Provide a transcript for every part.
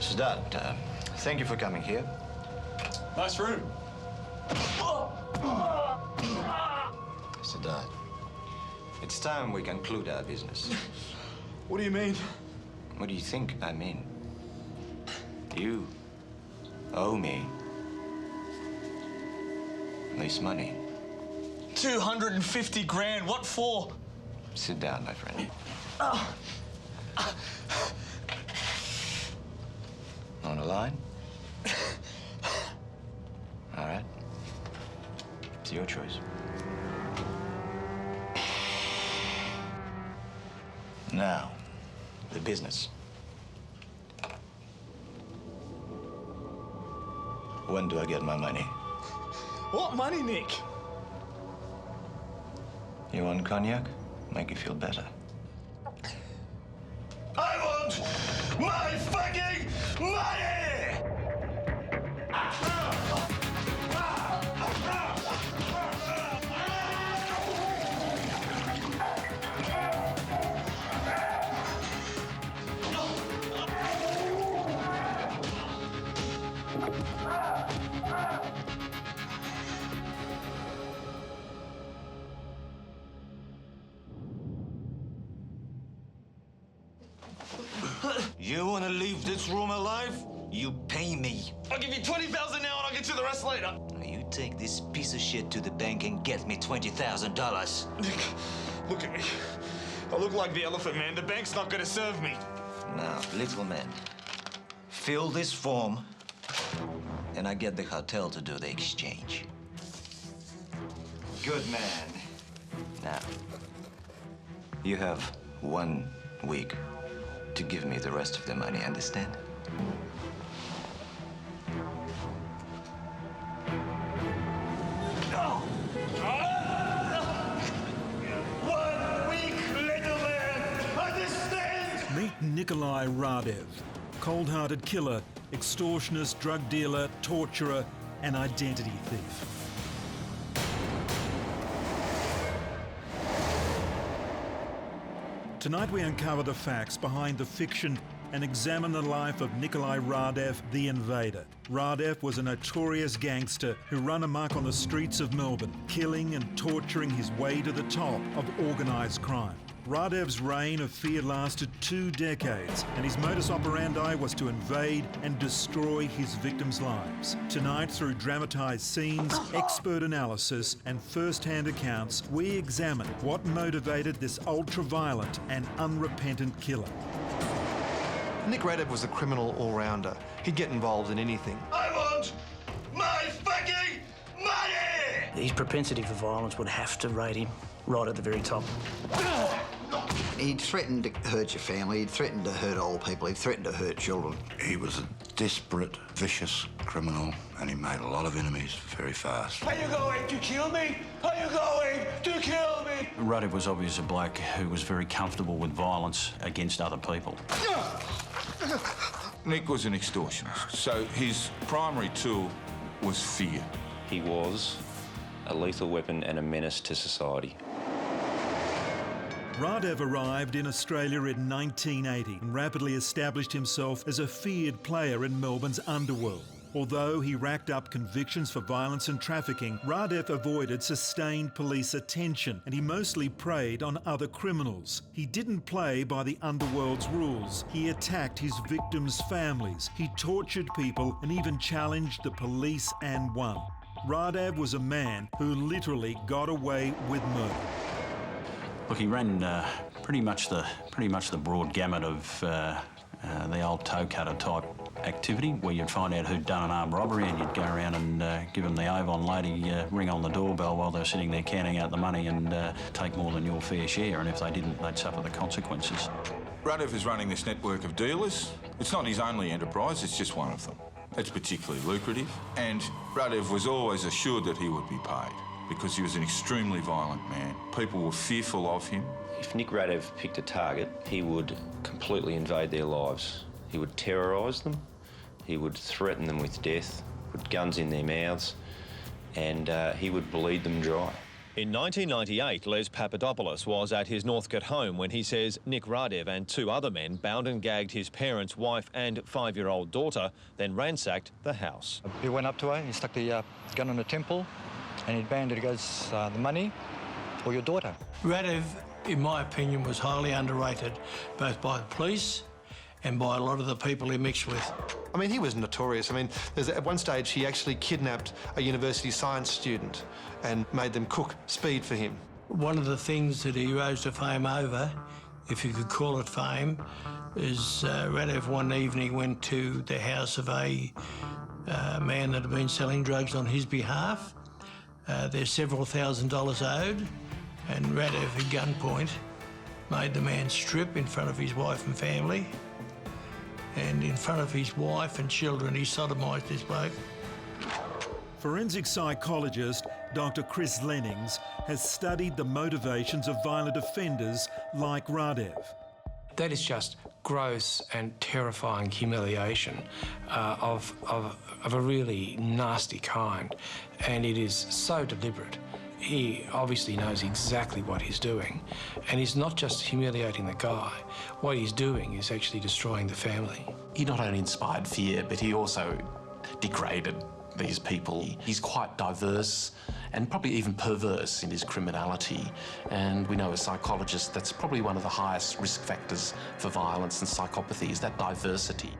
Sadat, thank you for coming here. Nice room. Sadat, it's time we conclude our business. What do you mean? What do you think I mean? You owe me this money. 250 grand, what for? Sit down, my friend. On a line? All right. It's your choice. Now, the business. When do I get my money? What money, Nick? You want cognac? Make you feel better. I want my fucking money! You want to leave this room alive? You pay me. I'll give you 20,000 now and I'll get you the rest later. You take this piece of shit to the bank and get me $20,000. Nick, look at me. I look like the Elephant Man. The bank's not gonna serve me. Now, little man, fill this form and I get the hotel to do the exchange. Good man. Now, you have 1 week to give me the rest of the money, understand? No! 1 week, little man! Understand? Meet Nikolai Radev, cold-hearted killer, extortionist, drug dealer, torturer, and identity thief. Tonight we uncover the facts behind the fiction and examine the life of Nikolai Radev, the Invader. Radev was a notorious gangster who ran amok on the streets of Melbourne, killing and torturing his way to the top of organised crime. Radev's reign of fear lasted 2 decades, and his modus operandi was to invade and destroy his victims' lives. Tonight, through dramatised scenes, expert analysis and first-hand accounts, we examine what motivated this ultra-violent and unrepentant killer. Nick Radev was a criminal all-rounder. He'd get involved in anything. I want my fucking money! His propensity for violence would have to rate him right at the very top. He'd threatened to hurt your family, he'd threatened to hurt old people, he'd threatened to hurt children. He was a desperate, vicious criminal, and he made a lot of enemies very fast. Are you going to kill me? Are you going to kill me? Radev was obviously a bloke who was very comfortable with violence against other people. Nick was an extortionist, so his primary tool was fear. He was a lethal weapon and a menace to society. Radev arrived in Australia in 1980 and rapidly established himself as a feared player in Melbourne's underworld. Although he racked up convictions for violence and trafficking, Radev avoided sustained police attention and he mostly preyed on other criminals. He didn't play by the underworld's rules. He attacked his victims' families. He tortured people and even challenged the police and won. Radev was a man who literally got away with murder. Look, he ran pretty much the broad gamut of the old toe cutter type activity, where you'd find out who'd done an armed robbery and you'd go around and give them the Avon lady ring on the doorbell while they're sitting there counting out the money and take more than your fair share, and if they didn't, they'd suffer the consequences. Radev is running this network of dealers. It's not his only enterprise, it's just one of them. It's particularly lucrative, and Radev was always assured that he would be paid, because he was an extremely violent man. People were fearful of him. If Nick Radev picked a target, he would completely invade their lives. He would terrorise them, he would threaten them with death, put guns in their mouths, and he would bleed them dry. In 1998, Les Papadopoulos was at his Northcote home when he says Nik Radev and 2 other men bound and gagged his parents, wife and 5-year-old daughter, then ransacked the house. He went up to her, he stuck the gun on the temple, and he banded, he goes, the money or your daughter. Radev, in my opinion, was highly underrated, both by the police and by a lot of the people he mixed with. I mean, he was notorious. I mean, at one stage he actually kidnapped a university science student and made them cook speed for him. One of the things that he rose to fame over, if you could call it fame, is Radev one evening went to the house of a man that had been selling drugs on his behalf. There's several $1,000s owed, and Radev at gunpoint made the man strip in front of his wife and family, and in front of his wife and children he sodomised this bloke. Forensic psychologist Dr. Chris Lennings has studied the motivations of violent offenders like Radev. That is just gross and terrifying humiliation of a really nasty kind, and it is so deliberate. He obviously knows exactly what he's doing, and he's not just humiliating the guy. What he's doing is actually destroying the family. He not only inspired fear, but he also degraded these people. He's quite diverse and probably even perverse in his criminality. And we know as psychologists that's probably one of the highest risk factors for violence and psychopathy is that diversity.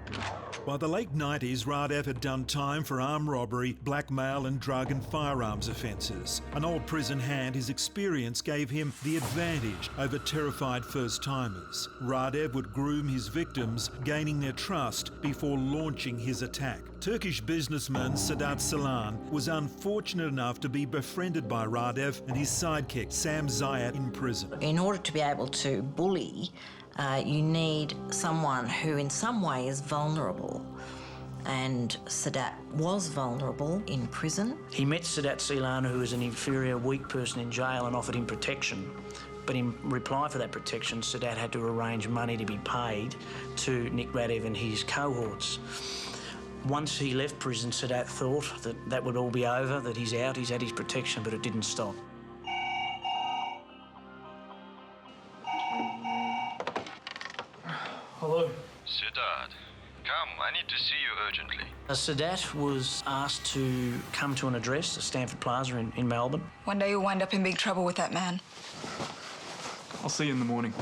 By the late 90s, Radev had done time for armed robbery, blackmail and drug and firearms offences. An old prison hand, his experience gave him the advantage over terrified first-timers. Radev would groom his victims, gaining their trust before launching his attack. Turkish businessman Sadat Salan was unfortunate enough to be befriended by Radev and his sidekick, Sam Zayat, in prison. In order to be able to bully, you need someone who in some way is vulnerable. And Sadat was vulnerable in prison. He met Sadat Salan, who was an inferior, weak person in jail, and offered him protection. But in reply for that protection, Sadat had to arrange money to be paid to Nik Radev and his cohorts. Once he left prison, Sadat thought that that would all be over, that he's out, he's had his protection, but it didn't stop. Hello? Sadat, come, I need to see you urgently. Sadat was asked to come to an address at Stanford Plaza in Melbourne. One day you'll wind up in big trouble with that man. I'll see you in the morning.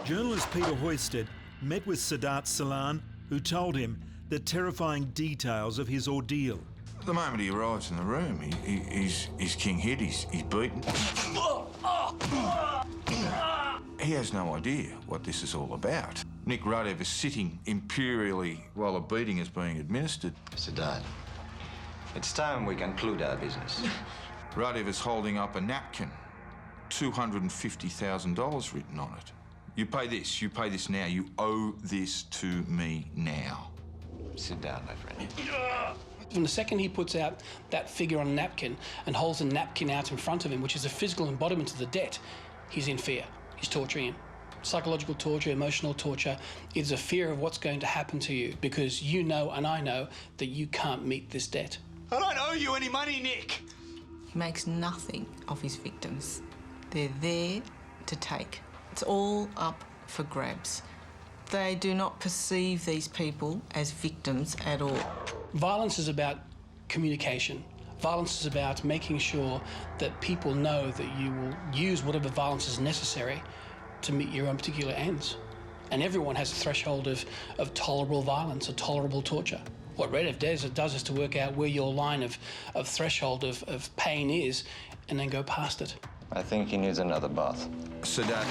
Journalist Peter Hoisted met with Sadat Salan, who told him the terrifying details of his ordeal. The moment he arrives in the room, he's king hit, he's beaten. He has no idea what this is all about. Nik Radev is sitting imperially while a beating is being administered. Sadat, it's time we conclude our business. Radev is holding up a napkin, $250,000 written on it. You pay this now, you owe this to me now. Sit down, my friend. From the second he puts out that figure on a napkin and holds a napkin out in front of him, which is a physical embodiment of the debt, he's in fear. He's torturing him. Psychological torture, emotional torture. It's a fear of what's going to happen to you because you know and I know that you can't meet this debt. I don't owe you any money, Nick. He makes nothing of his victims. They're there to take. It's all up for grabs. They do not perceive these people as victims at all. Violence is about communication. Violence is about making sure that people know that you will use whatever violence is necessary to meet your own particular ends. And everyone has a threshold of tolerable violence or tolerable torture. What Radev does is to work out where your line of threshold of pain is and then go past it. I think he needs another bath. Sadat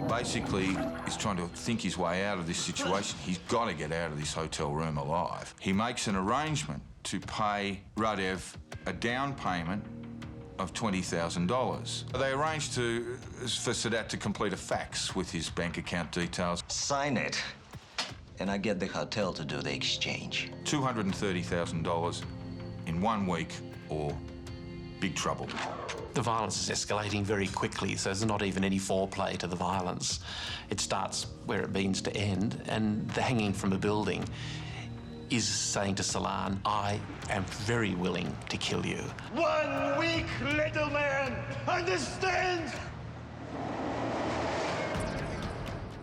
basically is trying to think his way out of this situation. He's got to get out of this hotel room alive. He makes an arrangement to pay Radev a down payment of $20,000. They arranged for Sadat to complete a fax with his bank account details. Sign it, and I get the hotel to do the exchange. $230,000 in 1 week or big trouble. The violence is escalating very quickly, so there's not even any foreplay to the violence. It starts where it means to end, and the hanging from a building is saying to Salan, I am very willing to kill you. 1 week, little man! Understand?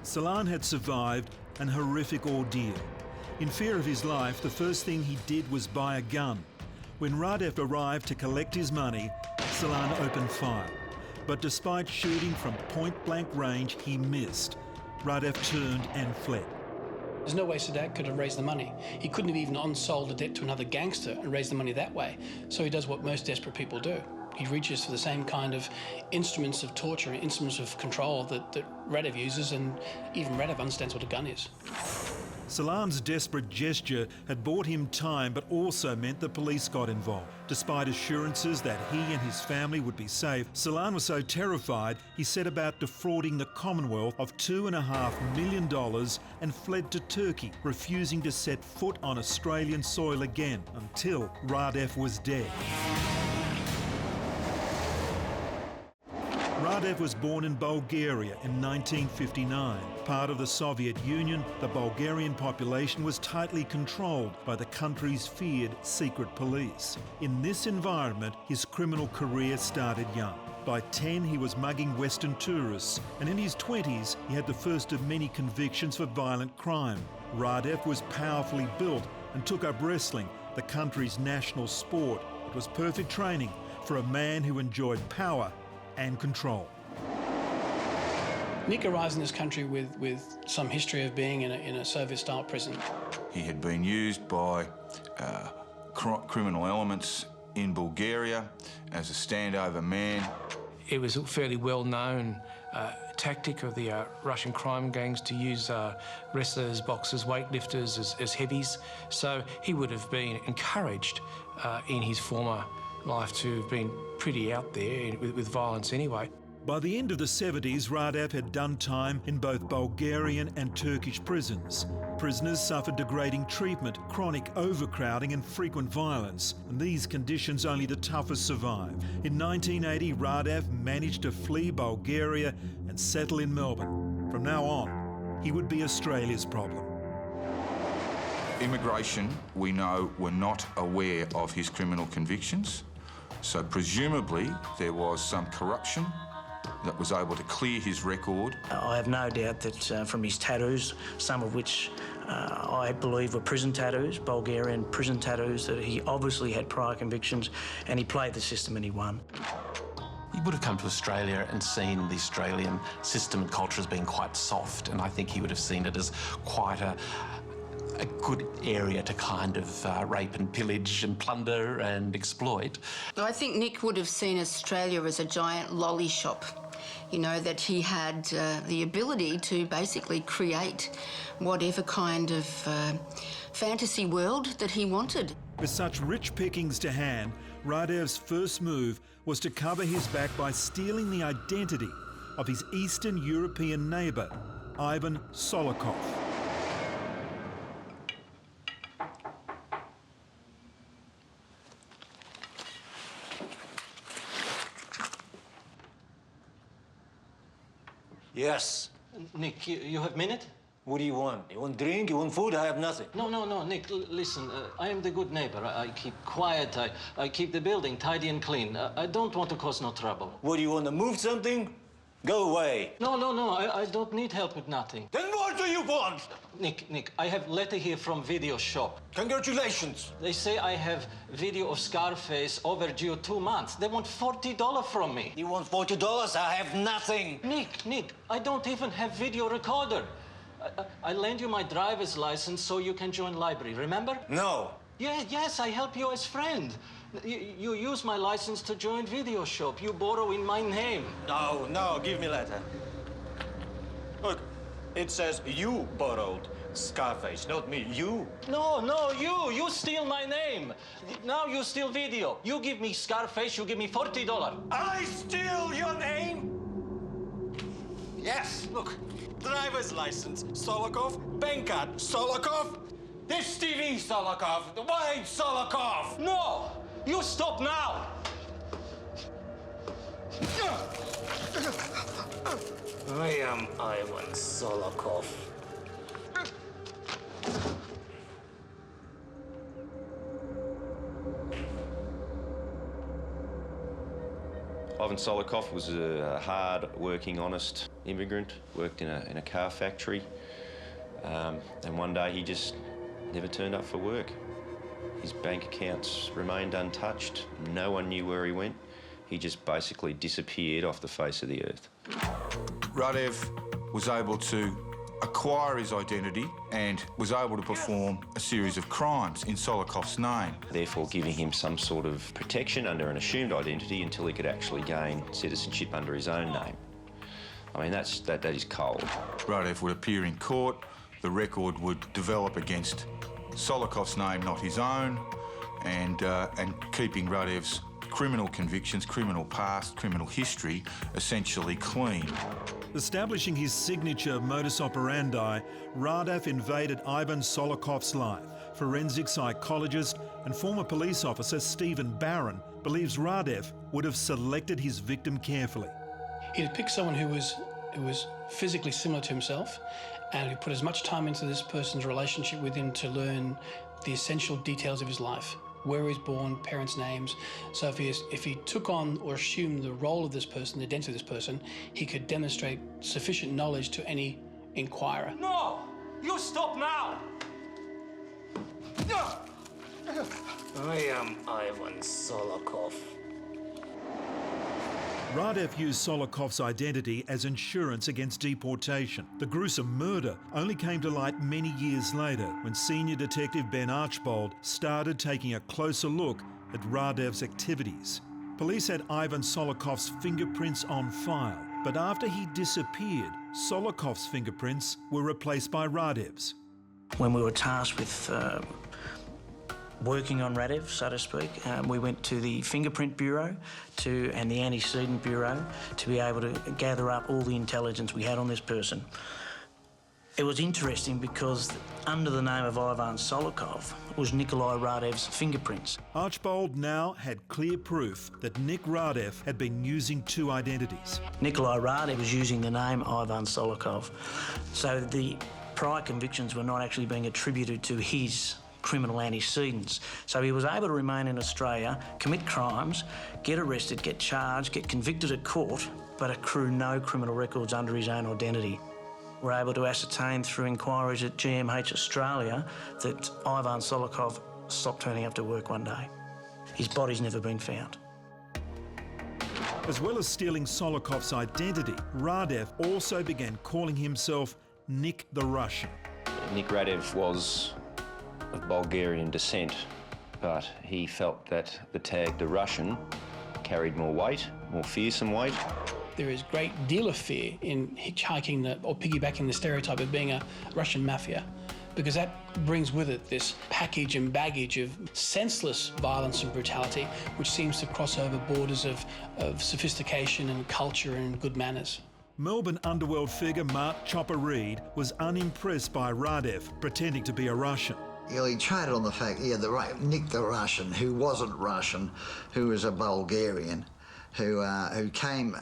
Salan had survived an horrific ordeal. In fear of his life, the first thing he did was buy a gun. When Radev arrived to collect his money, Salan opened fire. But despite shooting from point-blank range, he missed. Radev turned and fled. There's no way Sadat could have raised the money. He couldn't have even unsold a debt to another gangster and raised the money that way. So he does what most desperate people do. He reaches for the same kind of instruments of torture, instruments of control that Radev uses, and even Radev understands what a gun is. Salan's desperate gesture had bought him time, but also meant the police got involved. Despite assurances that he and his family would be safe, Salan was so terrified he set about defrauding the Commonwealth of $2.5 million and fled to Turkey, refusing to set foot on Australian soil again until Radev was dead. Radev was born in Bulgaria in 1959. Part of the Soviet Union, the Bulgarian population was tightly controlled by the country's feared secret police. In this environment, his criminal career started young. By 10, he was mugging Western tourists, and in his 20s, he had the first of many convictions for violent crime. Radev was powerfully built and took up wrestling, the country's national sport. It was perfect training for a man who enjoyed power and control. Nick arrives in this country with some history of being in a Soviet-style prison. He had been used by criminal elements in Bulgaria as a standover man. It was a fairly well-known tactic of the Russian crime gangs to use wrestlers, boxers, weightlifters as heavies. So he would have been encouraged in his former life to have been pretty out there with violence anyway. By the end of the 70s, Radev had done time in both Bulgarian and Turkish prisons. Prisoners suffered degrading treatment, chronic overcrowding and frequent violence, and these conditions only the toughest survive. In 1980, Radev managed to flee Bulgaria and settle in Melbourne. From now on, he would be Australia's problem. Immigration, we know, were not aware of his criminal convictions, so presumably there was some corruption that was able to clear his record. I have no doubt that from his tattoos, some of which I believe were prison tattoos, Bulgarian prison tattoos, that he obviously had prior convictions, and he played the system and he won. He would have come to Australia and seen the Australian system and culture as being quite soft, and I think he would have seen it as quite a good area to kind of rape and pillage and plunder and exploit. I think Nick would have seen Australia as a giant lolly shop. You know, that he had the ability to basically create whatever kind of fantasy world that he wanted. With such rich pickings to hand, Radev's first move was to cover his back by stealing the identity of his Eastern European neighbour, Ivan Solokov. Yes. Nick, you have a minute? What do you want? You want drink? You want food? I have nothing. No, Nick, listen. I am the good neighbor. I keep quiet. I keep the building tidy and clean. I don't want to cause no trouble. What, do you want to move something? Go away. No, I don't need help with nothing. Then what do you want? Nick, I have letter here from video shop. Congratulations. They say I have video of Scarface overdue 2 months. They want $40 from me. You want $40? I have nothing. Nick, I don't even have video recorder. I lend you my driver's license so you can join library, remember? No. Yes, I help you as friend. You use my license to join video shop. You borrow in my name. No, give me letter. Look, it says you borrowed Scarface, not me. You. No, you steal my name. Now you steal video. You give me Scarface, you give me $40. I steal your name? Yes, look. Driver's license, Solokov. Bank card, Solokov. This TV, Solokov. The white Solokov. No! You stop now! I am Ivan Solokov. Ivan Solikov was a hard-working, honest immigrant, worked in a car factory, and one day he just never turned up for work. His bank accounts remained untouched. No one knew where he went. He just basically disappeared off the face of the earth. Radev was able to acquire his identity and was able to perform a series of crimes in Solikov's name. Therefore giving him some sort of protection under an assumed identity until he could actually gain citizenship under his own name. I mean, that is cold. Radev would appear in court, the record would develop against Solikov's name, not his own, and keeping Radev's criminal convictions, criminal past, criminal history essentially clean. Establishing his signature modus operandi, Radev invaded Ivan Solikov's life. Forensic psychologist and former police officer Stephen Barron believes Radev would have selected his victim carefully. He'd picked someone who was physically similar to himself, and he put as much time into this person's relationship with him to learn the essential details of his life. Where he was born, parents' names. So if he took on or assumed the role of this person, the identity of this person, he could demonstrate sufficient knowledge to any inquirer. No! You stop now! I am Ivan Solikov. Radev used Solikov's identity as insurance against deportation. The gruesome murder only came to light many years later when Senior Detective Ben Archbold started taking a closer look at Radev's activities. Police had Ivan Solikov's fingerprints on file, but after he disappeared, Solikov's fingerprints were replaced by Radev's. When we were tasked with working on Radev, so to speak, we went to the Fingerprint Bureau and the Antecedent Bureau to be able to gather up all the intelligence we had on this person. It was interesting because under the name of Ivan Solikov was Nikolai Radev's fingerprints. Archbold now had clear proof that Nick Radev had been using two identities. Nikolai Radev was using the name Ivan Solikov, so the prior convictions were not actually being attributed to his criminal antecedents. So he was able to remain in Australia, commit crimes, get arrested, get charged, get convicted at court, but accrue no criminal records under his own identity. We're able to ascertain through inquiries at GMH Australia that Ivan Solikov stopped turning up to work one day. His body's never been found. As well as stealing Solikov's identity, Radev also began calling himself Nick the Russian. Nick Radev was of Bulgarian descent, but he felt that the tag the Russian carried more weight, more fearsome weight. There is a great deal of fear in hitchhiking or piggybacking the stereotype of being a Russian mafia, because that brings with it this package and baggage of senseless violence and brutality, which seems to cross over borders of sophistication and culture and good manners. Melbourne underworld figure Mark Chopper Reed was unimpressed by Radev pretending to be a Russian. He traded on the fact, Nick the Russian, who wasn't Russian, who was a Bulgarian, who came,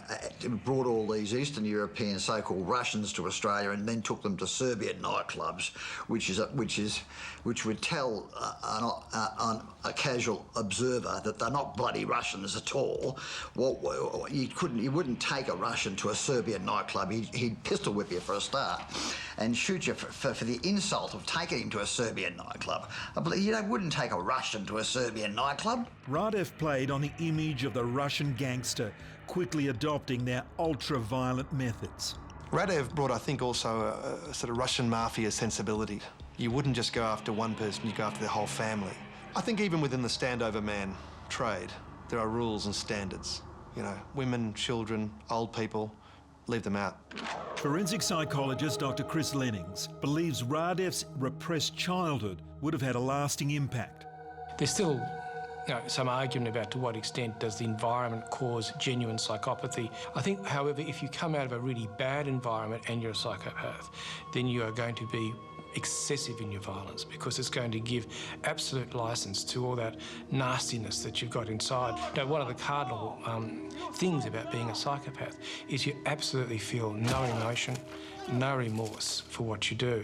brought all these Eastern European so-called Russians to Australia and then took them to Serbian nightclubs, which would tell a casual observer that they're not bloody Russians at all. Well, you wouldn't take a Russian to a Serbian nightclub. He'd pistol whip you for a start and shoot you for the insult of taking him to a Serbian nightclub. You wouldn't take a Russian to a Serbian nightclub. Radev played on the image of the Russian gangster, quickly adopting their ultra-violent methods. Radev brought, I think, also a sort of Russian mafia sensibility. You wouldn't just go after one person, you go after the whole family. I think even within the standover man trade, there are rules and standards. Women, children, old people, leave them out. Forensic psychologist Dr. Chris Lennings believes Radev's repressed childhood would have had a lasting impact. There's still some argument about to what extent does the environment cause genuine psychopathy. I think, however, if you come out of a really bad environment and you're a psychopath, then you are going to be excessive in your violence because it's going to give absolute licence to all that nastiness that you've got inside. One of the cardinal things about being a psychopath is you absolutely feel no emotion, no remorse for what you do.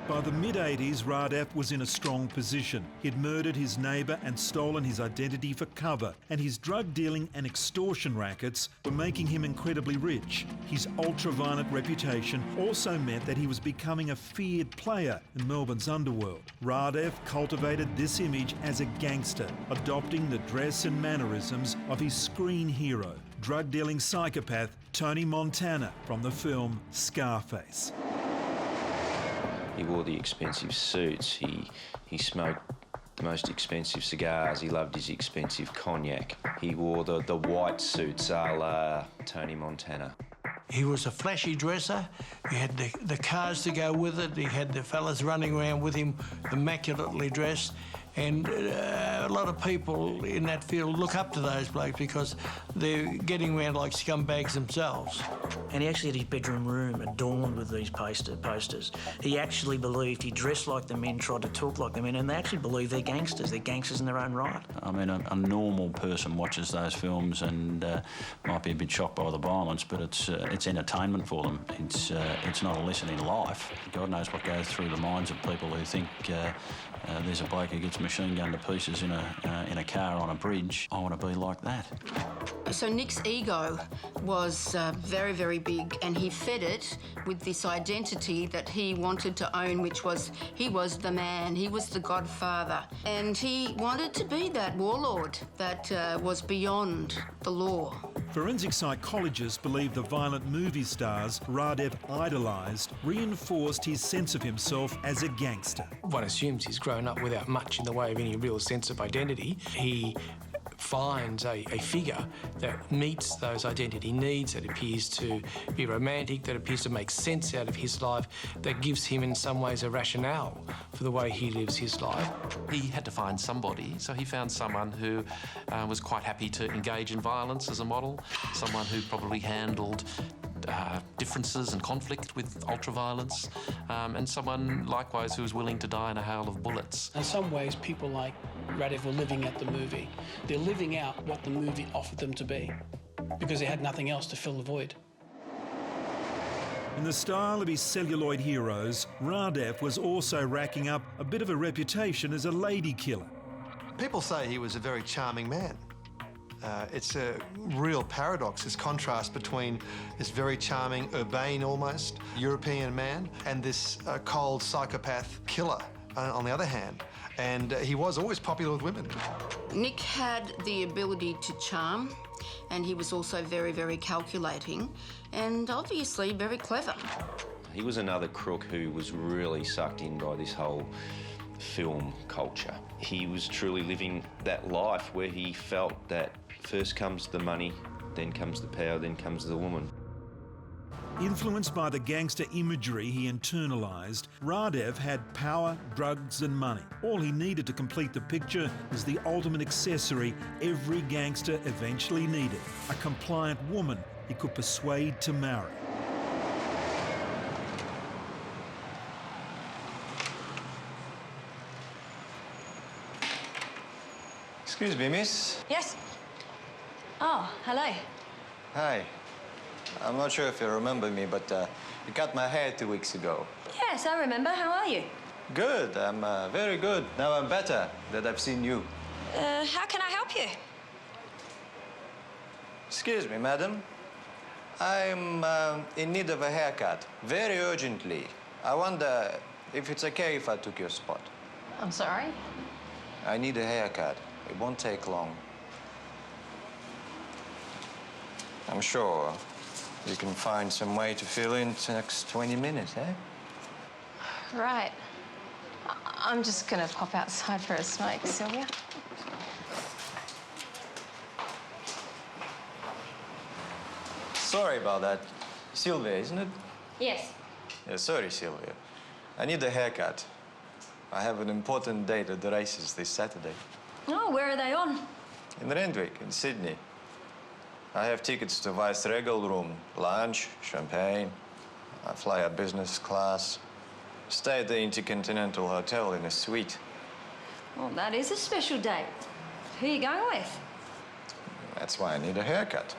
By the mid-80s, Radev was in a strong position. He'd murdered his neighbour and stolen his identity for cover, and his drug dealing and extortion rackets were making him incredibly rich. His ultra-violent reputation also meant that he was becoming a feared player in Melbourne's underworld. Radev cultivated this image as a gangster, adopting the dress and mannerisms of his screen hero, drug-dealing psychopath Tony Montana from the film Scarface. He wore the expensive suits, he smoked the most expensive cigars, he loved his expensive cognac. He wore the white suits a la Tony Montana. He was a flashy dresser. He had the cars to go with it. He had the fellas running around with him, immaculately dressed. And a lot of people in that field look up to those blokes because they're getting around like scumbags themselves. And he actually had his bedroom room adorned with these posters. He actually believed he dressed like the men, tried to talk like the men, and they actually believe they're gangsters. They're gangsters in their own right. I mean, a normal person watches those films and might be a bit shocked by the violence, but it's entertainment for them. It's not a lesson in life. God knows what goes through the minds of people who think there's a bloke who gets machine gunned to pieces in a car on a bridge. I want to be like that. So Nick's ego was very, very big, and he fed it with this identity that he wanted to own, which was he was the man, he was the godfather, and he wanted to be that warlord that was beyond the law. Forensic psychologists believe the violent movie stars Radev idolised reinforced his sense of himself as a gangster. One assumes he's grown up without much in the way of any real sense of identity. He finds a figure that meets those identity needs, that appears to be romantic, that appears to make sense out of his life, that gives him in some ways a rationale for the way he lives his life. He had to find somebody, so he found someone who was quite happy to engage in violence as a model, someone who probably handled differences and conflict with ultra-violence, and someone likewise who was willing to die in a hail of bullets. In some ways, people like Radev were living at the movie. They're living out what the movie offered them to be because they had nothing else to fill the void. In the style of his celluloid heroes, Radev was also racking up a bit of a reputation as a lady killer. People say he was a very charming man. It's a real paradox, this contrast between this very charming, urbane almost, European man and this cold psychopath killer on the other hand. And he was always popular with women. Nick had the ability to charm, and he was also very, very calculating and obviously very clever. He was another crook who was really sucked in by this whole film culture. He was truly living that life where he felt that first comes the money, then comes the power, then comes the woman. Influenced by the gangster imagery he internalised, Radev had power, drugs and money. All he needed to complete the picture was the ultimate accessory every gangster eventually needed, a compliant woman he could persuade to marry. Excuse me, miss. Yes. Oh, hello. Hi. I'm not sure if you remember me, but you cut my hair 2 weeks ago. Yes, I remember. How are you? Good. I'm very good. Now I'm better that I've seen you. How can I help you? Excuse me, madam. I'm in need of a haircut, very urgently. I wonder if it's okay if I took your spot. I'm sorry? I need a haircut. It won't take long. I'm sure you can find some way to fill in the next 20 minutes, eh? Right. I'm just gonna pop outside for a smoke, Sylvia. Sorry about that. Sylvia, isn't it? Yes. Yeah, sorry, Sylvia. I need a haircut. I have an important date at the races this Saturday. Oh, where are they on? In Randwick, in Sydney. I have tickets to Vice Regal room, lunch, champagne. I fly a business class. Stay at the Intercontinental Hotel in a suite. Well, that is a special date. Who are you going with? That's why I need a haircut.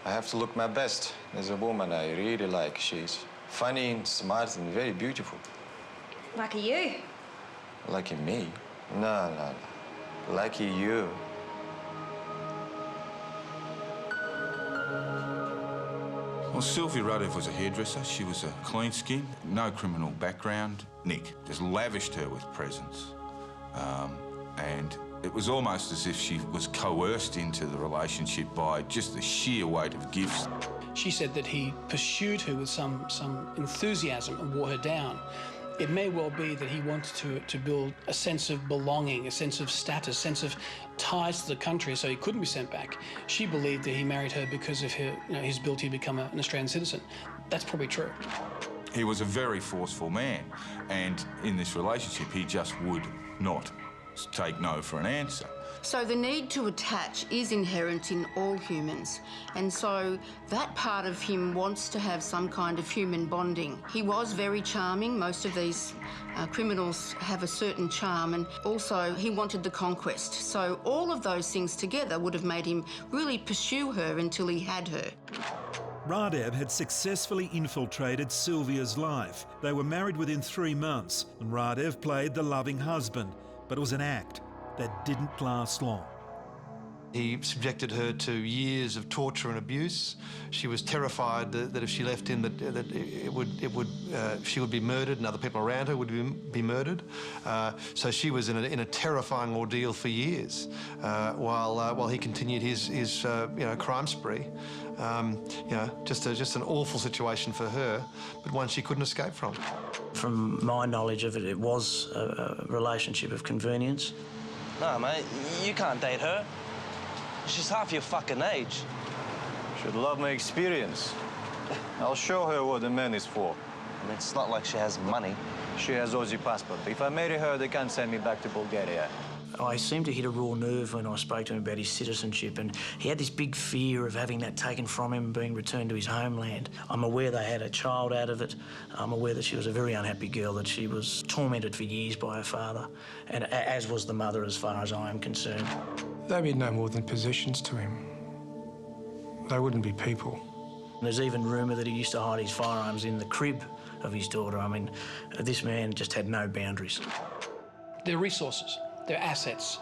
I have to look my best. There's a woman I really like. She's funny and smart and very beautiful. Lucky you. Lucky me? No. Lucky you. Well, Sylvia Radev was a hairdresser. She was a clean skin, no criminal background. Nick just lavished her with presents. And it was almost as if she was coerced into the relationship by just the sheer weight of gifts. She said that he pursued her with some enthusiasm and wore her down. It may well be that he wanted to build a sense of belonging, a sense of status, a sense of ties to the country, so he couldn't be sent back. She believed that he married her because of her, his ability to become an Australian citizen. That's probably true. He was a very forceful man, and in this relationship, he just would not take no for an answer. So the need to attach is inherent in all humans, and so that part of him wants to have some kind of human bonding. He was very charming. Most of these criminals have a certain charm, and also he wanted the conquest. So all of those things together would have made him really pursue her until he had her. Radev had successfully infiltrated Sylvia's life. They were married within 3 months, and Radev played the loving husband, but it was an act that didn't last long. He subjected her to years of torture and abuse. She was terrified that if she left him, she would be murdered, and other people around her would be murdered. So she was in a terrifying ordeal for years, while he continued his crime spree. Just an awful situation for her, but one she couldn't escape from. From my knowledge of it, it was a relationship of convenience. No, mate, you can't date her. She's half your fucking age. Should love my experience. I'll show her what a man is for. I mean, it's not like she has money. She has Aussie passport. If I marry her, they can't send me back to Bulgaria. I seemed to hit a raw nerve when I spoke to him about his citizenship, and he had this big fear of having that taken from him and being returned to his homeland. I'm aware they had a child out of it. I'm aware that she was a very unhappy girl, that she was tormented for years by her father, and as was the mother as far as I am concerned. They'd be no more than possessions to him. They wouldn't be people. There's even rumour that he used to hide his firearms in the crib of his daughter. I mean, this man just had no boundaries. Their resources, their assets,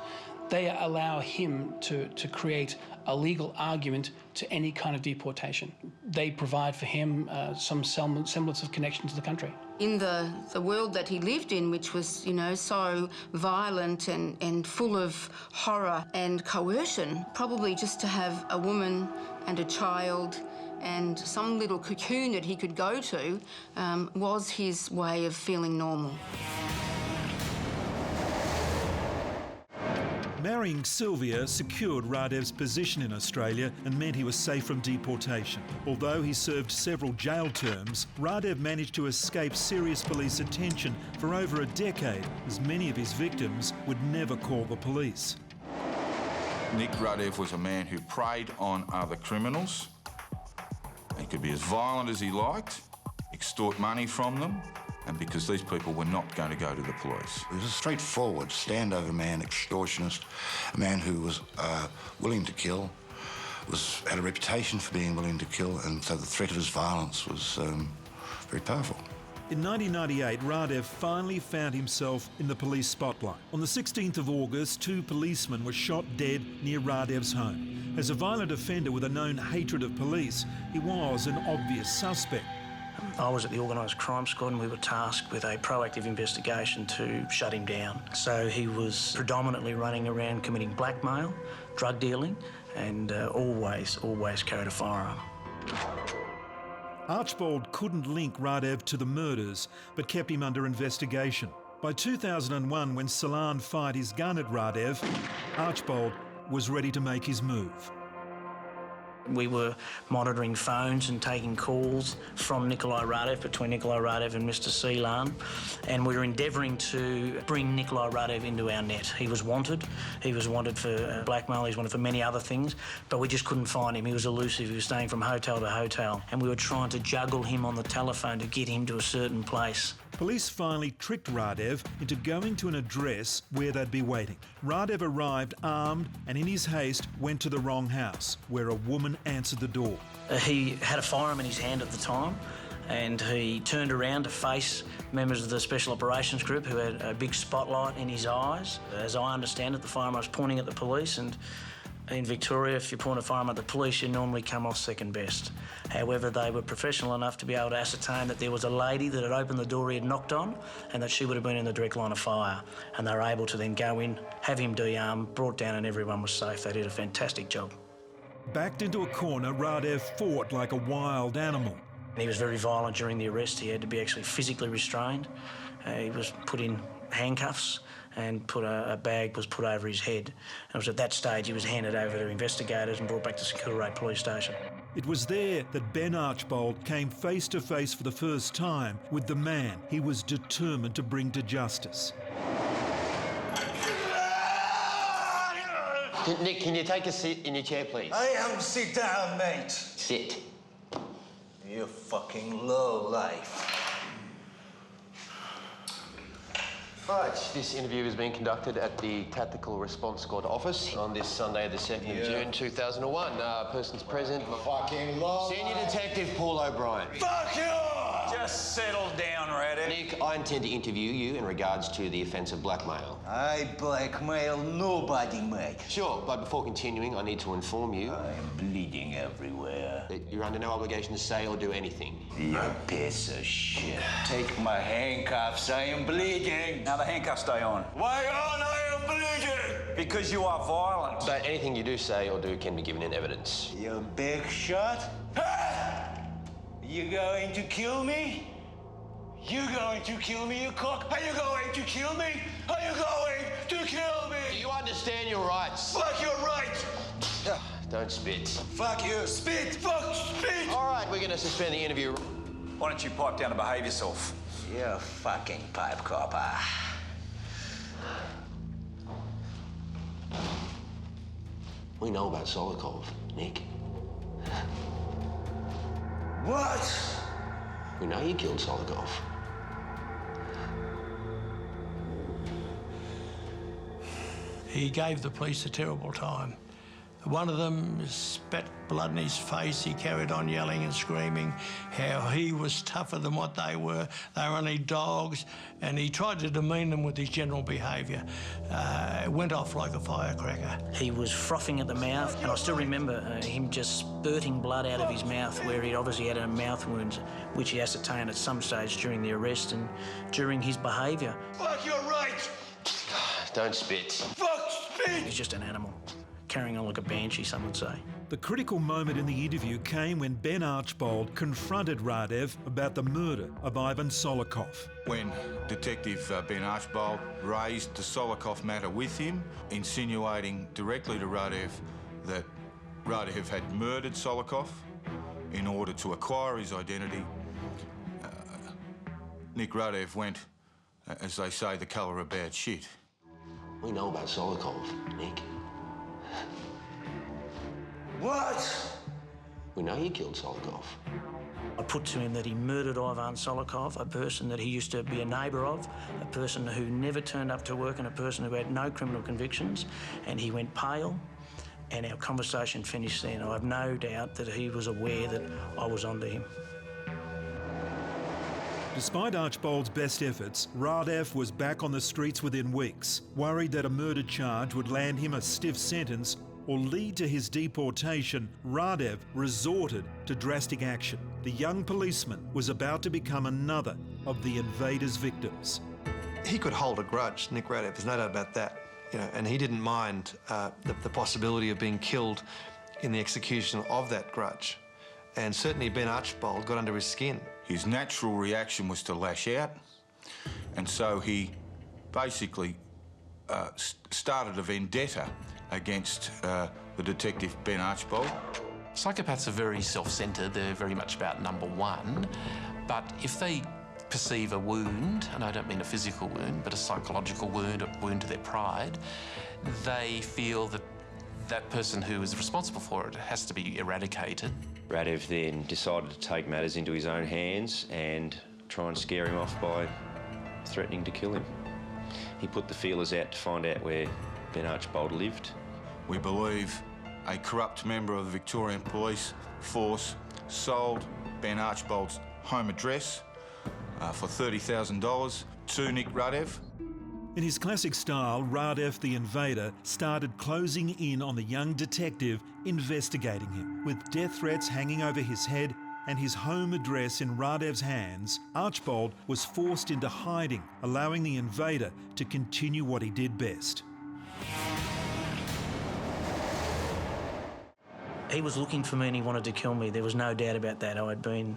they allow him to create a legal argument to any kind of deportation. They provide for him some semblance of connection to the country. In the world that he lived in, which was, so violent and full of horror and coercion, probably just to have a woman and a child and some little cocoon that he could go to was his way of feeling normal. Marrying Sylvia secured Radev's position in Australia and meant he was safe from deportation. Although he served several jail terms, Radev managed to escape serious police attention for over a decade, as many of his victims would never call the police. Nick Radev was a man who preyed on other criminals. He could be as violent as he liked, extort money from them, and because these people were not going to go to the police. He was a straightforward, standover man, extortionist, a man who was willing to kill, had a reputation for being willing to kill, and so the threat of his violence was very powerful. In 1998, Radev finally found himself in the police spotlight. On the 16th of August, 2 policemen were shot dead near Radev's home. As a violent offender with a known hatred of police, he was an obvious suspect. I was at the organised crime squad and we were tasked with a proactive investigation to shut him down. So he was predominantly running around committing blackmail, drug dealing, and always carried a firearm. Archbold couldn't link Radev to the murders, but kept him under investigation. By 2001, when Salan fired his gun at Radev, Archbold was ready to make his move. We were monitoring phones and taking calls from Nikolai Radev, between Nikolai Radev and Mr. Salan, and we were endeavouring to bring Nikolai Radev into our net. He was wanted. He was wanted for blackmail. He was wanted for many other things, but we just couldn't find him. He was elusive. He was staying from hotel to hotel, and we were trying to juggle him on the telephone to get him to a certain place. Police finally tricked Radev into going to an address where they'd be waiting. Radev arrived armed and in his haste went to the wrong house, where a woman answered the door. He had a firearm in his hand at the time, and he turned around to face members of the Special Operations Group who had a big spotlight in his eyes. As I understand it, the fireman was pointing at the police, and in Victoria, if you point a firearm at the police, you normally come off second best. However, they were professional enough to be able to ascertain that there was a lady that had opened the door he had knocked on and that she would have been in the direct line of fire. And they were able to then go in, have him de-armed, brought down, and everyone was safe. They did a fantastic job. Backed into a corner, Radev fought like a wild animal. He was very violent during the arrest. He had to be actually physically restrained. He was put in handcuffs, and a bag was put over his head. And it was at that stage he was handed over to investigators and brought back to Celluloid police station. It was there that Ben Archbold came face to face for the first time with the man he was determined to bring to justice. Nick, can you take a seat in your chair, please? Sit down, mate. Sit. You fucking low life. Right, this interview is being conducted at the Tactical Response Squad office on this Sunday, the 2nd of June 2001. Persons present. Fucking low. Senior Detective Paul O'Brien. Fuck you! Just settle down, Radev. Nick, I intend to interview you in regards to the offence of blackmail. I blackmail nobody, mate. Sure, but before continuing, I need to inform you... I am bleeding everywhere. ...that you're under no obligation to say or do anything. You piece of shit. Take my handcuffs. I am bleeding. Now the handcuffs stay on. Why aren't I bleeding? Because you are violent. But anything you do say or do can be given in evidence. You big shot? Ha! You going to kill me? You going to kill me, you cock? Are you going to kill me? Are you going to kill me? Do you understand your rights? Fuck your right! Don't spit. Fuck you, spit! Fuck, spit! All right, we're going to suspend the interview. Why don't you pipe down and behave yourself? You fucking pipe copper. We know about Solikov, Nick. What? We know you killed Solikov. He gave the police a terrible time. One of them spat blood in his face. He carried on yelling and screaming how he was tougher than what they were. They were only dogs, and he tried to demean them with his general behaviour. It went off like a firecracker. He was frothing at the mouth, and I still remember him just spurting blood out of his mouth, where he'd obviously had a mouth wound, which he ascertained at some stage during the arrest and during his behaviour. Fuck your right! Don't spit. Fuck, spit! He's just an animal, carrying on like a banshee, some would say. The critical moment in the interview came when Ben Archbold confronted Radev about the murder of Ivan Solikov. When Detective Ben Archbold raised the Solikov matter with him, insinuating directly to Radev that Radev had murdered Solikov in order to acquire his identity, Nick Radev went, as they say, the colour of bad shit. We know about Solikov, Nick. What? We know you killed Solikov. I put to him that he murdered Ivan Solikov, a person that he used to be a neighbour of, a person who never turned up to work, and a person who had no criminal convictions, and he went pale, and our conversation finished then. I have no doubt that he was aware that I was onto him. Despite Archbold's best efforts, Radev was back on the streets within weeks, worried that a murder charge would land him a stiff sentence or lead to his deportation. Radev resorted to drastic action. The young policeman was about to become another of the invader's victims. He could hold a grudge, Nick Radev, there's no doubt about that. You know, and he didn't mind the possibility of being killed in the execution of that grudge. And certainly Ben Archbold got under his skin. His natural reaction was to lash out, and so he basically started a vendetta against the detective Ben Archbold. Psychopaths are very self-centred, they're very much about number one, but if they perceive a wound, and I don't mean a physical wound, but a psychological wound, a wound to their pride, they feel that that person who is responsible for it has to be eradicated. Radev then decided to take matters into his own hands and try and scare him off by threatening to kill him. He put the feelers out to find out where Ben Archbold lived. We believe a corrupt member of the Victorian Police Force sold Ben Archbold's home address for $30,000 to Nick Radev. In his classic style, Radev the Invader started closing in on the young detective, investigating him. With death threats hanging over his head and his home address in Radev's hands, Archbold was forced into hiding, allowing the Invader to continue what he did best. He was looking for me and he wanted to kill me. There was no doubt about that. I had been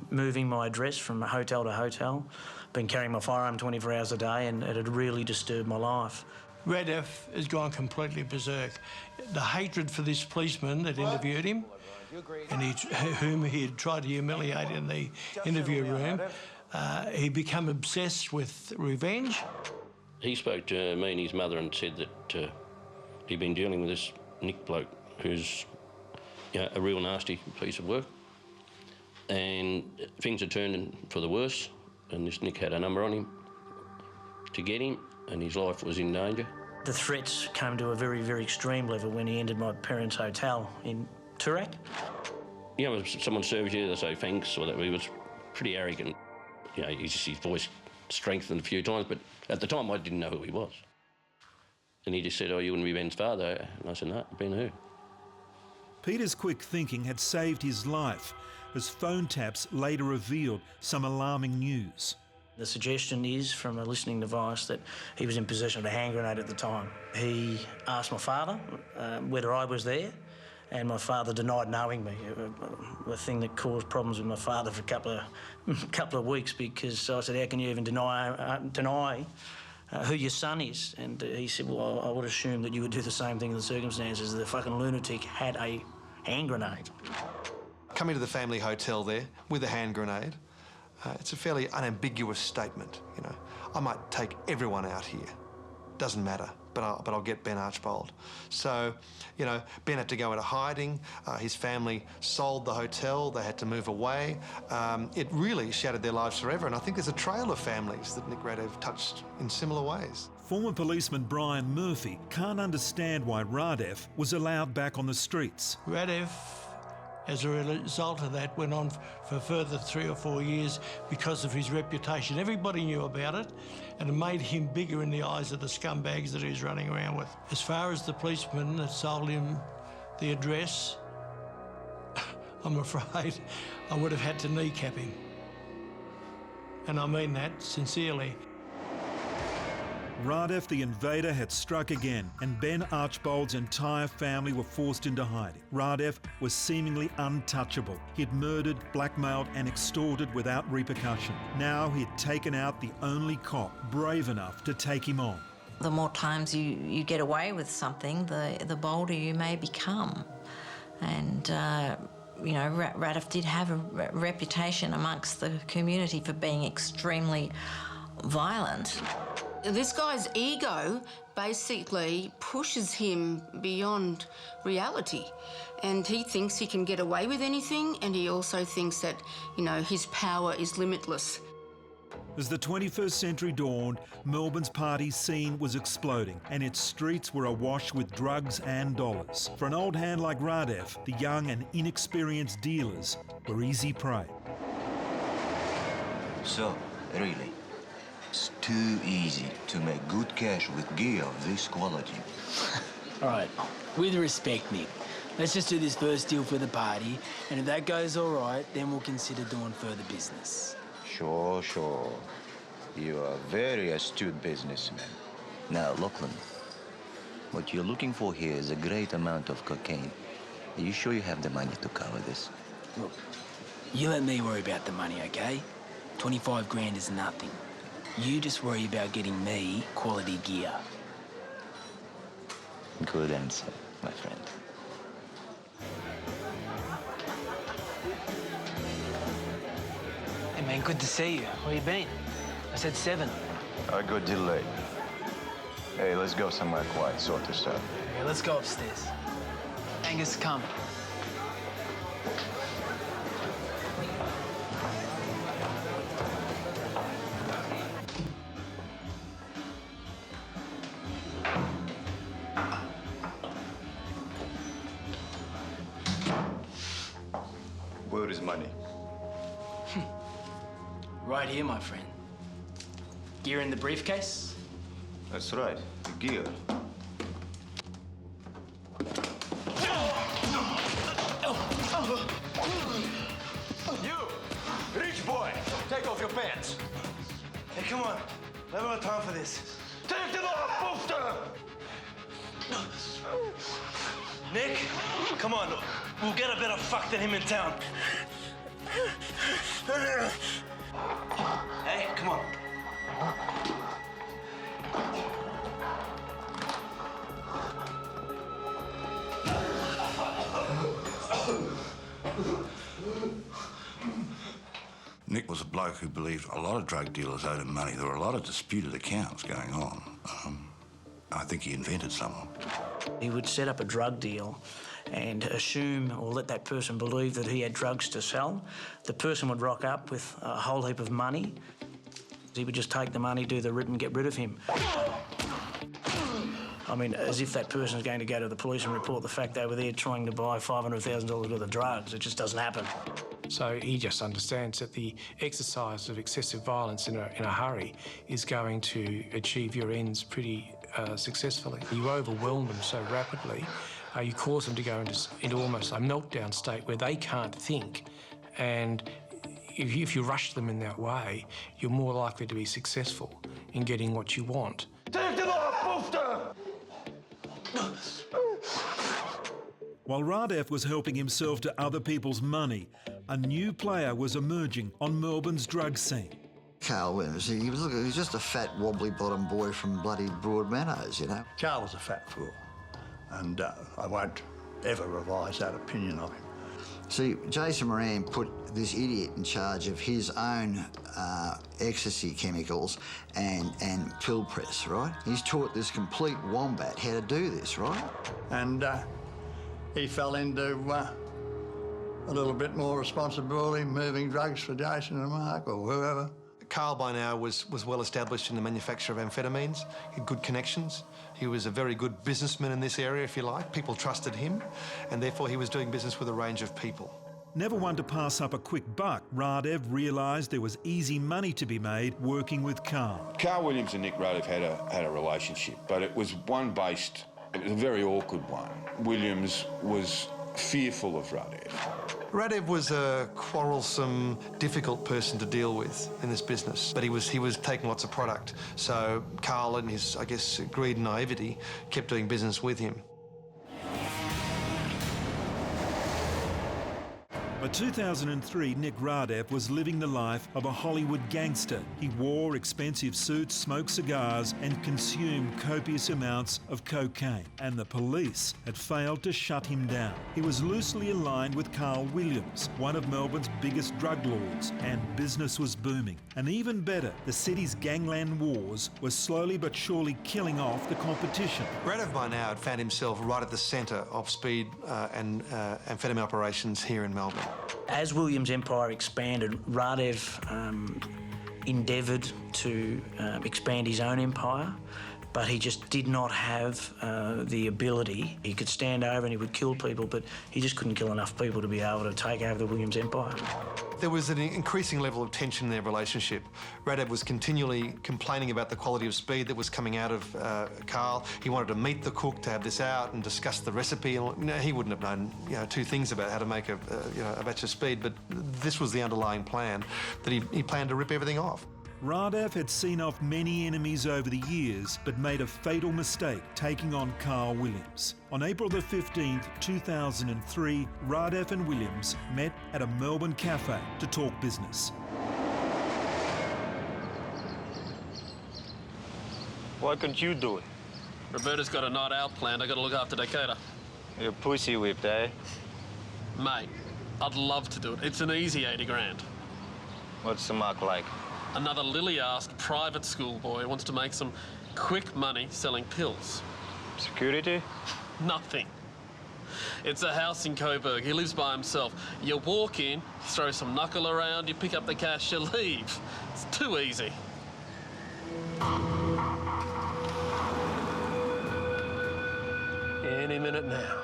moving my address from hotel to hotel, been carrying my firearm 24 hours a day, and it had really disturbed my life. Radev has gone completely berserk. The hatred for this policeman that interviewed him, and whom he had tried to humiliate in the interview room, he became obsessed with revenge. He spoke to me and his mother and said that he'd been dealing with this Nick bloke who's a real nasty piece of work, and things had turned for the worse, and this Nick had a number on him to get him, and his life was in danger. The threats came to a very, very extreme level when he entered my parents' hotel in Toorak. You know, when someone serves you, they say thanks, or that. He was pretty arrogant. You know, his voice strengthened a few times, but at the time I didn't know who he was. And he just said, "Oh, you wouldn't be Ben's father?" And I said, "No, Ben who?" Peter's quick thinking had saved his life, as phone taps later revealed some alarming news. The suggestion is, from a listening device, that he was in possession of a hand grenade at the time. He asked my father whether I was there, and my father denied knowing me, a thing that caused problems with my father for a couple of weeks, because I said, "How can you even deny who your son is?" And he said, "Well, I would assume that you would do the same thing in the circumstances. The fucking lunatic had a hand grenade." Coming to the family hotel there with a hand grenade, it's a fairly unambiguous statement, you know. I might take everyone out here, doesn't matter, but I'll get Ben Archbold. So, you know, Ben had to go into hiding. His family sold the hotel. They had to move away. It really shattered their lives forever, and I think there's a trail of families that Nick Radev touched in similar ways. Former policeman Brian Murphy can't understand why Radev was allowed back on the streets. Radev, as a result of that, went on for a further 3 or 4 years because of his reputation. Everybody knew about it, and it made him bigger in the eyes of the scumbags that he was running around with. As far as the policeman that sold him the address, I'm afraid I would have had to kneecap him. And I mean that sincerely. Radev the Invader had struck again, and Ben Archbold's entire family were forced into hiding. Radev was seemingly untouchable. He'd murdered, blackmailed and extorted without repercussion. Now he'd taken out the only cop brave enough to take him on. The more times you get away with something, the bolder you may become. And, you know, Radev did have a reputation amongst the community for being extremely violent. This guy's ego basically pushes him beyond reality, and he thinks he can get away with anything, and he also thinks that, you know, his power is limitless. As the 21st century dawned, Melbourne's party scene was exploding, and its streets were awash with drugs and dollars. For an old hand like Radev, the young and inexperienced dealers were easy prey. So, really, it's too easy to make good cash with gear of this quality. All right, with respect, Nick, let's just do this first deal for the party, and if that goes all right, then we'll consider doing further business. Sure, sure. You are a very astute businessman. Now, Lachlan, what you're looking for here is a great amount of cocaine. Are you sure you have the money to cover this? Look, you let me worry about the money, okay? 25 grand is nothing. You just worry about getting me quality gear. Good answer, my friend. Hey, man, good to see you. Where you been? I said 7. I got delayed. Hey, let's go somewhere quiet, sort this out. Yeah, let's go upstairs. Angus, come. Where is money? Right here, my friend. Gear in the briefcase? That's right, the gear. You, rich boy, take off your pants. Hey, come on. We haven't got time for this. Take them off, booster! Nick, come on. We'll get a better fuck than him in town. Hey, come on. Nick was a bloke who believed a lot of drug dealers owed him money. There were a lot of disputed accounts going on. I think he invented some of them. He would set up a drug deal and assume or let that person believe that he had drugs to sell. The person would rock up with a whole heap of money. He would just take the money, do the rip and get rid of him. I mean, as if that person is going to go to the police and report the fact they were there trying to buy $500,000 worth of drugs. It just doesn't happen. So he just understands that the exercise of excessive violence in a hurry is going to achieve your ends pretty successfully. You overwhelm them so rapidly, you cause them to go into almost a meltdown state where they can't think. And if you rush them in that way, you're more likely to be successful in getting what you want. Take them off, booster! While Radev was helping himself to other people's money, a new player was emerging on Melbourne's drug scene. Carl Williams, he was just a fat, wobbly-bottomed boy from bloody Broadmeadows, you know. Carl was a fat fool, and I won't ever revise that opinion of him. See, Jason Moran put this idiot in charge of his own ecstasy chemicals and pill press, right? He's taught this complete wombat how to do this, right? And he fell into a little bit more responsibility, moving drugs for Jason and Mark or whoever. Carl by now was well established in the manufacture of amphetamines. He had good connections. He was a very good businessman in this area, if you like. People trusted him, and therefore he was doing business with a range of people. Never one to pass up a quick buck, Radev realised there was easy money to be made working with Carl. Carl Williams and Nick Radev had a relationship, but it was one based, it was a very awkward one. Williams was fearful of Radev. Radev was a quarrelsome, difficult person to deal with in this business, but he was taking lots of product. So Carl, in his, I guess, greed and naivety, kept doing business with him. By 2003, Nick Radev was living the life of a Hollywood gangster. He wore expensive suits, smoked cigars, and consumed copious amounts of cocaine. And the police had failed to shut him down. He was loosely aligned with Carl Williams, one of Melbourne's biggest drug lords, and business was booming. And even better, the city's gangland wars were slowly but surely killing off the competition. Radev by now had found himself right at the centre of speed and amphetamine operations here in Melbourne. As Williams' empire expanded, Radev endeavoured to expand his own empire, but he just did not have the ability. He could stand over and he would kill people, but he just couldn't kill enough people to be able to take over the Williams empire. There was an increasing level of tension in their relationship. Radev was continually complaining about the quality of speed that was coming out of Carl. He wanted to meet the cook to have this out and discuss the recipe. And, he wouldn't have known, two things about how to make a batch of speed, but this was the underlying plan, that he planned to rip everything off. Radev had seen off many enemies over the years, but made a fatal mistake taking on Carl Williams. On April the 15th, 2003, Radev and Williams met at a Melbourne cafe to talk business. Why couldn't you do it? Roberta's got a night out planned. I got to look after Dakota. You're pussy whipped, eh? Mate, I'd love to do it. It's an easy 80 grand. What's the mark like? Another lily-asked private school boy wants to make some quick money selling pills. Security? Nothing. It's a house in Coburg. He lives by himself. You walk in, throw some knuckle around, you pick up the cash, you leave. It's too easy. Any minute now.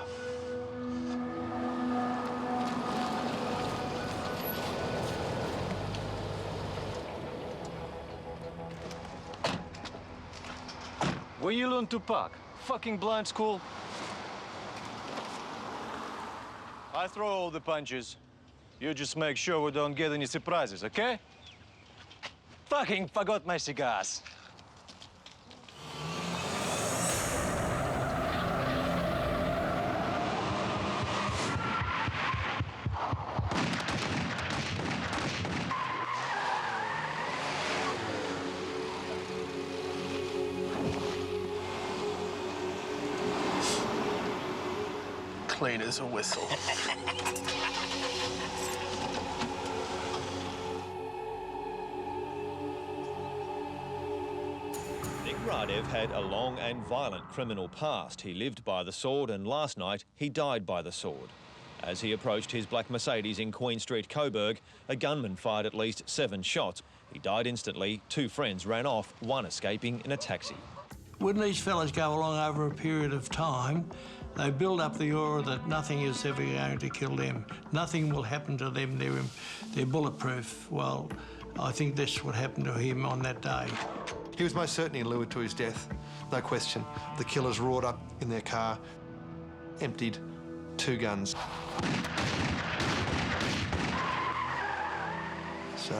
Where you learn to park? Fucking blind school? I throw all the punches. You just make sure we don't get any surprises, okay? Fucking forgot my cigars. Clean as a whistle. Nick Radev had a long and violent criminal past. He lived by the sword, and last night he died by the sword. As he approached his black Mercedes in Queen Street, Coburg, a gunman fired at least 7 shots. He died instantly. 2 friends ran off, one escaping in a taxi. When these fellas go along over a period of time, they build up the aura that nothing is ever going to kill them. Nothing will happen to them. They're bulletproof. Well, I think that's what happened to him on that day. He was most certainly lured to his death, no question. The killers roared up in their car, emptied 2 guns. So,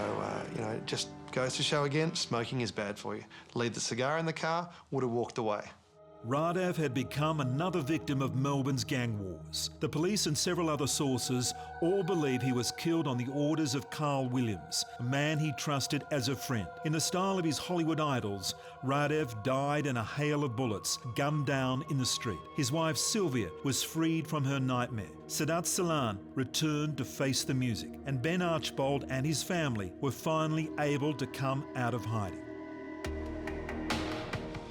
you know, it just goes to show again, smoking is bad for you. Leave the cigar in the car, would have walked away. Radev had become another victim of Melbourne's gang wars. The police and several other sources all believe he was killed on the orders of Carl Williams, a man he trusted as a friend. In the style of his Hollywood idols, Radev died in a hail of bullets, gunned down in the street. His wife Sylvia was freed from her nightmare. Sadat Salan returned to face the music, and Ben Archbold and his family were finally able to come out of hiding.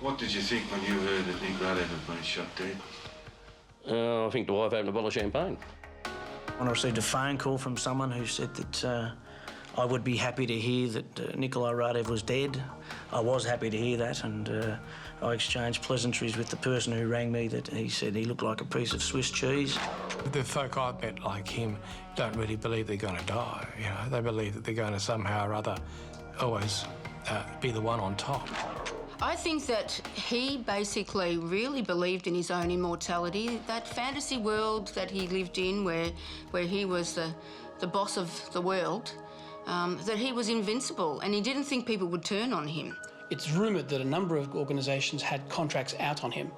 What did you think when you heard that Nick Radev had been shot dead? I think the wife opened a bottle of champagne. When I received a phone call from someone who said that I would be happy to hear that Nikolai Radev was dead, I was happy to hear that, and I exchanged pleasantries with the person who rang me that he said he looked like a piece of Swiss cheese. The folk I've met like him don't really believe they're going to die. You know, they believe that they're going to somehow or other always be the one on top. I think that he basically really believed in his own immortality, that fantasy world that he lived in where he was the boss of the world, that he was invincible and he didn't think people would turn on him. It's rumoured that a number of organisations had contracts out on him.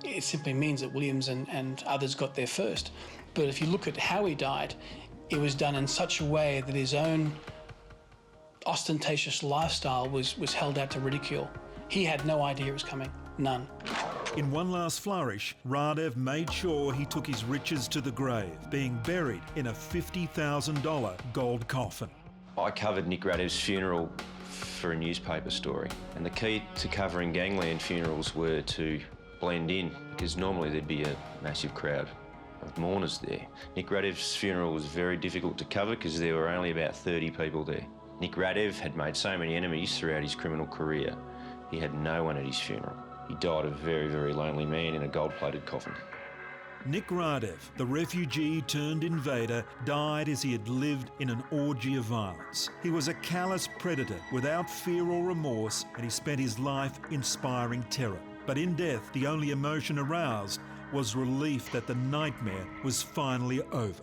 It simply means that Williams and others got there first. But if you look at how he died, it was done in such a way that his own ostentatious lifestyle was held out to ridicule. He had no idea it was coming, none. In one last flourish, Radev made sure he took his riches to the grave, being buried in a $50,000 gold coffin. I covered Nick Radev's funeral for a newspaper story, and the key to covering gangland funerals were to blend in, because normally there'd be a massive crowd of mourners there. Nick Radev's funeral was very difficult to cover because there were only about 30 people there. Nick Radev had made so many enemies throughout his criminal career. He had no one at his funeral. He died a very, very lonely man in a gold-plated coffin. Nick Radev, the refugee turned invader, died as he had lived in an orgy of violence. He was a callous predator without fear or remorse, and he spent his life inspiring terror. But in death, the only emotion aroused was relief that the nightmare was finally over.